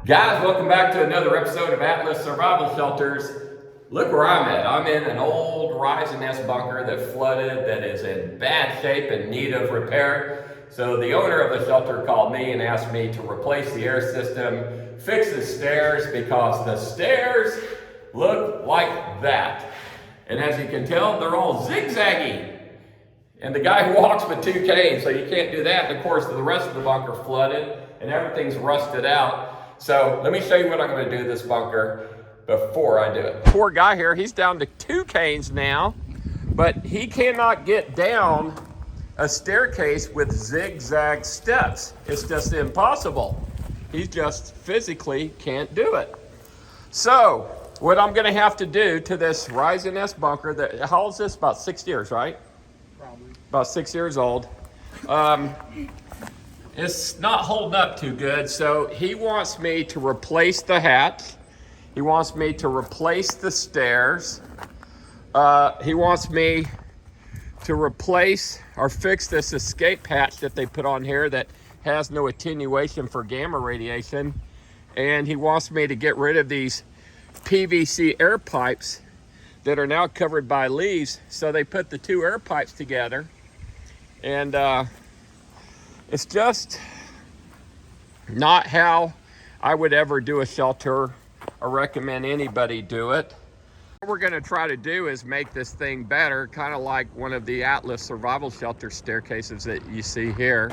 Guys, welcome back to another episode of Atlas Survival Shelters. Look where I'm at. I'm in an old rise and nest bunker that flooded, that is in bad shape and need of repair. So the owner of the shelter called me and asked me to replace the air system, fix the stairs, because the stairs look like that. And as you can tell, they're all zigzaggy. And the guy walks with 2 canes, so you can't do that. And of course, the rest of the bunker flooded and everything's rusted out. So let me show you what I'm going to do to this bunker before I do it. Poor guy here, he's down to 2 canes now, but he cannot get down a staircase with zigzag steps. It's just impossible. He just physically can't do it. So what I'm going to have to do to this rise and nest bunker, how old is this? About 6 years, right? Probably. About 6 years old. It's not holding up too good, so he wants me to replace the hatch. He wants me to replace the stairs. He wants me to replace or fix this escape hatch that they put on here that has no attenuation for gamma radiation. And he wants me to get rid of these PVC air pipes that are now covered by leaves. So they put the 2 air pipes together, and it's just not how I would ever do a shelter or recommend anybody do it. What we're going to try to do is make this thing better, kind of like one of the Atlas survival shelter staircases that you see here.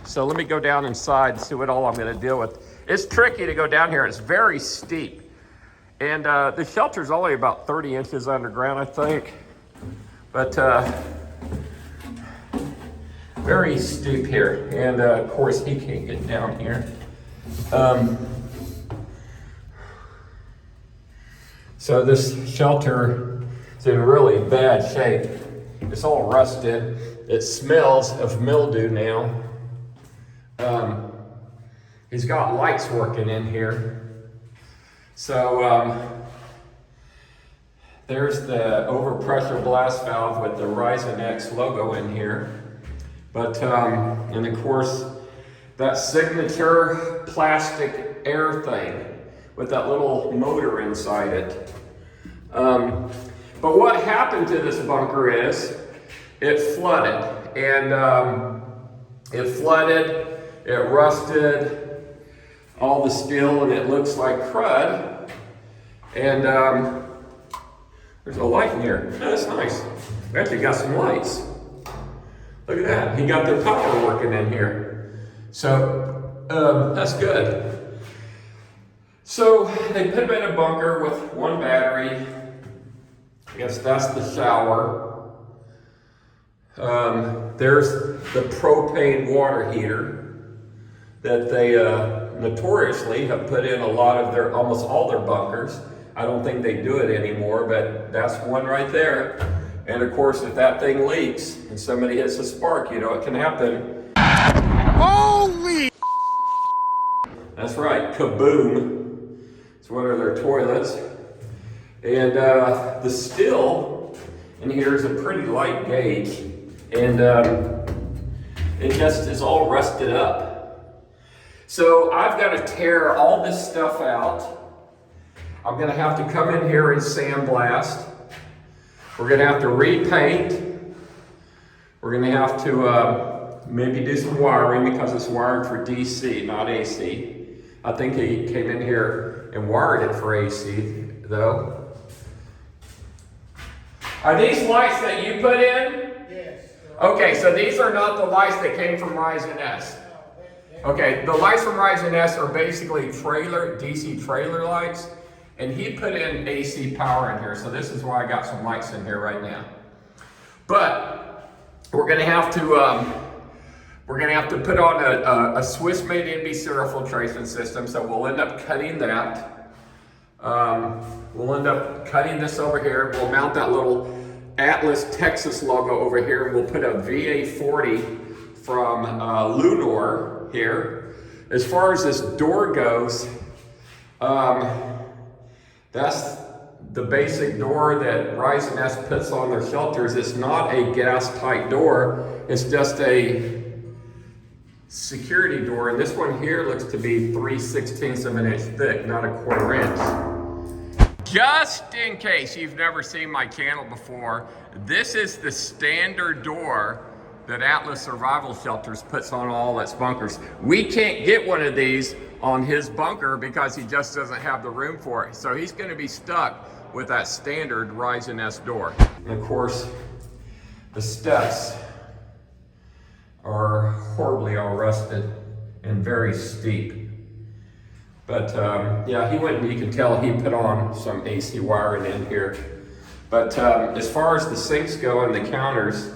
So let me go down inside and see what all I'm going to deal with. It's tricky to go down here. It's very steep. And the shelter's only about 30 inches underground, I think. But very steep here, and of course he can't get down here. So this shelter is in really bad shape. It's all rusted. It smells of mildew now. He's got lights working in here. So there's the overpressure blast valve with the Ryzen X logo in here. But, and of course, that signature plastic air thing with that little motor inside it. But what happened to this bunker is it flooded, and it rusted all the steel, and it looks like crud. And there's a light in here. That's nice. We actually got some lights. Look at that, he got the power working in here. So, that's good. So, they put him in a bunker with 1 battery. I guess that's the shower. There's the propane water heater that they notoriously have put in a lot of almost all their bunkers. I don't think they do it anymore, but that's one right there. And of course, if that thing leaks and somebody hits a spark, you know it can happen. Holy! That's right, kaboom. It's one of their toilets. And the steel in here is a pretty light gauge. And it just is all rusted up. So I've got to tear all this stuff out. I'm gonna have to come in here and sandblast. We're going to have to repaint. We're going to have to maybe do some wiring, because it's wired for DC, not AC. I think he came in here and wired it for AC, though. Are these lights that you put in? Yes. Okay, so these are not the lights that came from Rise and S. Okay, the lights from Rise and S are basically DC trailer lights. And he put in AC power in here, so this is why I got some lights in here right now. But we're gonna have to put on a Swiss-made NB serial filtration system. So we'll end up cutting that. We'll end up cutting this over here. We'll mount that little Atlas Texas logo over here, and we'll put a VA40 from Lunar here. As far as this door goes, that's the basic door that Rise and S puts on their shelters. It's not a gas tight door. It's just a security door, and this one here looks to be 3/16 of an inch thick, not a 1/4 inch. Just in case you've never seen my channel before, this is the standard door that Atlas Survival Shelters puts on all its bunkers. We can't get one of these on his bunker because he just doesn't have the room for it. So he's gonna be stuck with that standard rise and S door. And of course, the steps are horribly all rusted and very steep. But yeah, you can tell he put on some AC wiring in here. But as far as the sinks go and the counters,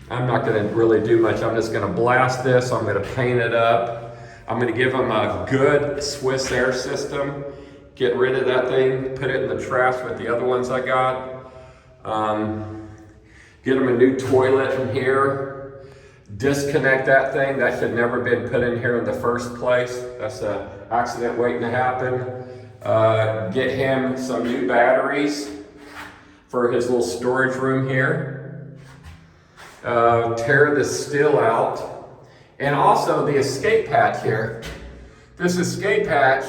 I'm not gonna really do much. I'm just gonna blast this, I'm gonna paint it up. I'm gonna give them a good Swiss air system, get rid of that thing, put it in the trash with the other ones I got. Get them a new toilet in here, disconnect that thing. That should never been put in here in the first place. That's an accident waiting to happen. Get him some new batteries for his little storage room here. Tear the steel out. And also the escape hatch here. This escape hatch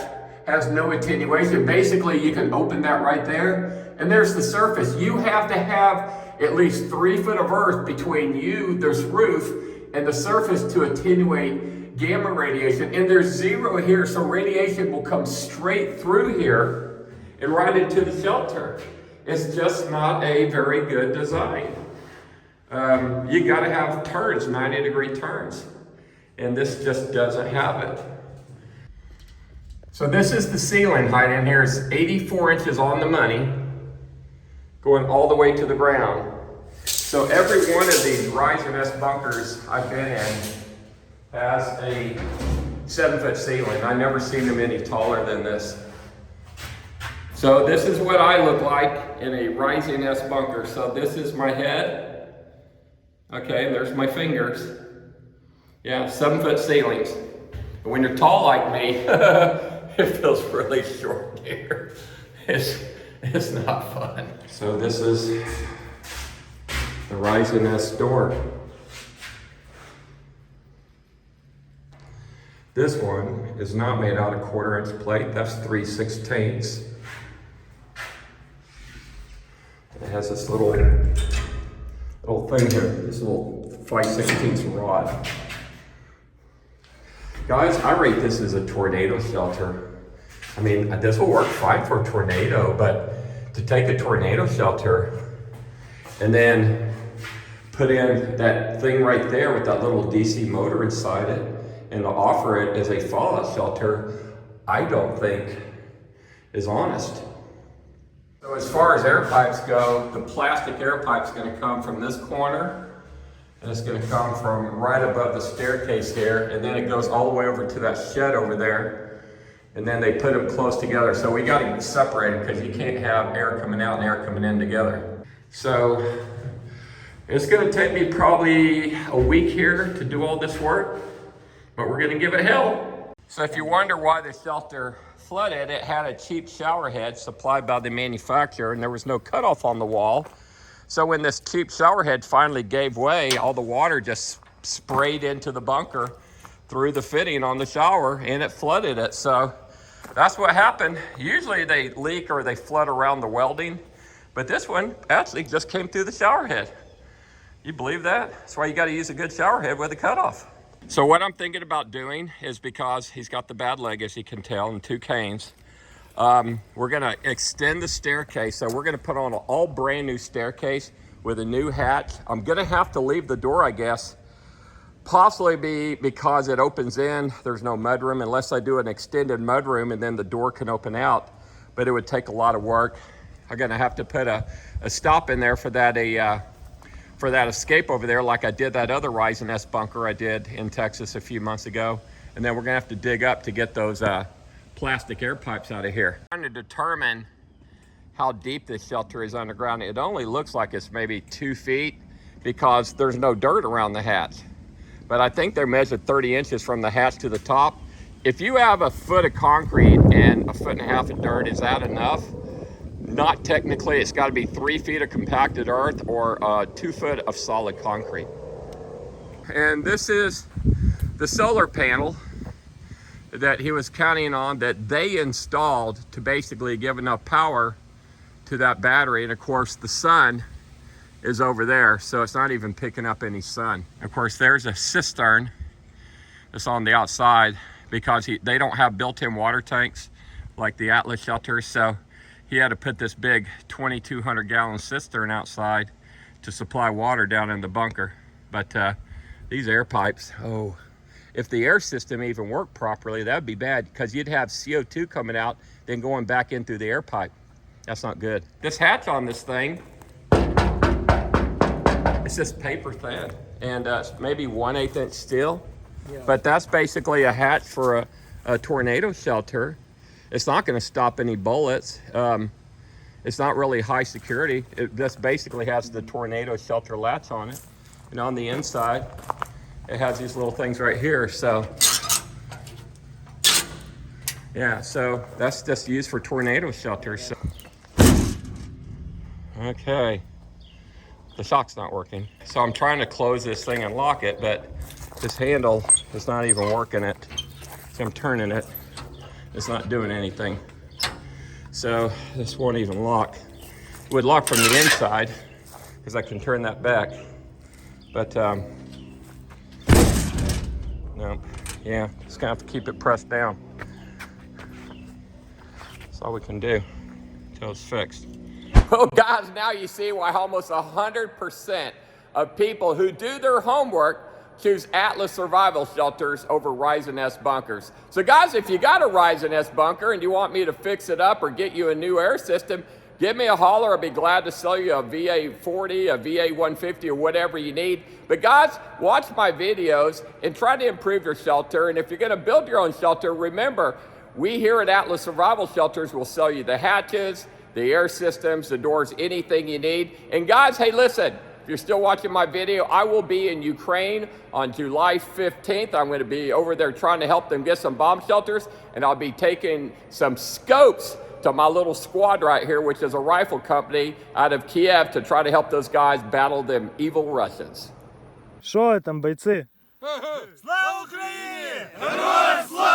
has no attenuation. Basically, you can open that right there, and there's the surface. You have to have at least 3 foot of earth between you, this roof, and the surface to attenuate gamma radiation. And there's 0 here, so radiation will come straight through here and right into the shelter. It's just not a very good design. You gotta have turns, 90-degree turns. And this just doesn't have it. So this is the ceiling height in here. It's 84 inches on the money, going all the way to the ground. So every one of these rise and S bunkers I've been in has a 7-foot ceiling. I've never seen them any taller than this. So this is what I look like in a rise and S bunker. So this is my head. Okay, there's my fingers. Yeah, 7-foot ceilings. But when you're tall like me, it feels really short here. It's not fun. So this is the rise and S door. This one is not made out of 1/4 inch plate. That's 3/16. It has this little thing here, this little 5/16 rod. Guys, I rate this as a tornado shelter. I mean, this will work fine for a tornado, but to take a tornado shelter and then put in that thing right there with that little DC motor inside it and to offer it as a fallout shelter, I don't think is honest. So as far as air pipes go, the plastic air pipe's gonna come from this corner, and it's gonna come from right above the staircase here, and then it goes all the way over to that shed over there, and then they put them close together. So we gotta separate them because you can't have air coming out and air coming in together. So it's gonna take me probably a week here to do all this work, but we're gonna give it hell. So if you wonder why the shelter flooded, it had a cheap shower head supplied by the manufacturer, and there was no cutoff on the wall. So when this cheap shower head finally gave way, all the water just sprayed into the bunker through the fitting on the shower, and it flooded it. So that's what happened. Usually they leak or they flood around the welding, but this one actually just came through the shower head. You believe that? That's why you got to use a good shower head with a cutoff. So what I'm thinking about doing is, because he's got the bad leg, as you can tell, and 2 canes, we're gonna extend the staircase. So we're gonna put on an all brand new staircase with a new hatch. I'm gonna have to leave the door, I guess, possibly because it opens in, there's no mudroom, unless I do an extended mudroom and then the door can open out, but it would take a lot of work. I'm gonna have to put a stop in there for that escape over there, like I did that other rise and S bunker I did in Texas a few months ago. And then we're gonna have to dig up to get those plastic air pipes out of here. I'm trying to determine how deep this shelter is underground. It only looks like it's maybe 2 feet because there's no dirt around the hatch. But I think they're measured 30 inches from the hatch to the top. If you have a foot of concrete and 1.5 feet of dirt, is that enough? Not technically. It's got to be 3 feet of compacted earth or 2 foot of solid concrete. And this is the solar panel that he was counting on, that they installed to basically give enough power to that battery. And of course the sun is over there, so it's not even picking up any sun. Of course, there's a cistern that's on the outside because they don't have built-in water tanks like the Atlas shelters, so he had to put this big 2,200 gallon cistern outside to supply water down in the bunker. But these air pipes, oh, if the air system even worked properly, that'd be bad, because you'd have CO2 coming out, then going back in through the air pipe. That's not good. This hatch on this thing, it's just paper thin, and maybe 1/8 inch steel. Yeah. But that's basically a hatch for a tornado shelter. It's not going to stop any bullets. It's not really high security. It just basically has the tornado shelter latch on it. And on the inside, it has these little things right here. So, yeah, so that's just used for tornado shelters. So. Okay, the shock's not working. So I'm trying to close this thing and lock it, but this handle is not even working it. So I'm turning it. It's not doing anything. So this won't even lock. It would lock from the inside because I can turn that back. But no, yeah, just gonna have to keep it pressed down. That's all we can do until it's fixed. Well, guys, now you see why almost 100% of people who do their homework choose Atlas survival shelters over Rise and S bunkers. So guys, if you got a Rise and S bunker and you want me to fix it up or get you a new air system, give me a holler. I'll be glad to sell you a VA40, a VA150, or whatever you need. But guys, watch my videos and try to improve your shelter. And if you're gonna build your own shelter, remember, we here at Atlas Survival Shelters will sell you the hatches, the air systems, the doors, anything you need. And guys, hey, listen, if you're still watching my video, I will be in Ukraine on July 15th. I'm going to be over there trying to help them get some bomb shelters, and I'll be taking some scopes to my little squad right here, which is a rifle company out of Kiev, to try to help those guys battle them evil Russians. Що там, бойці? Слава Україні! Героям слава!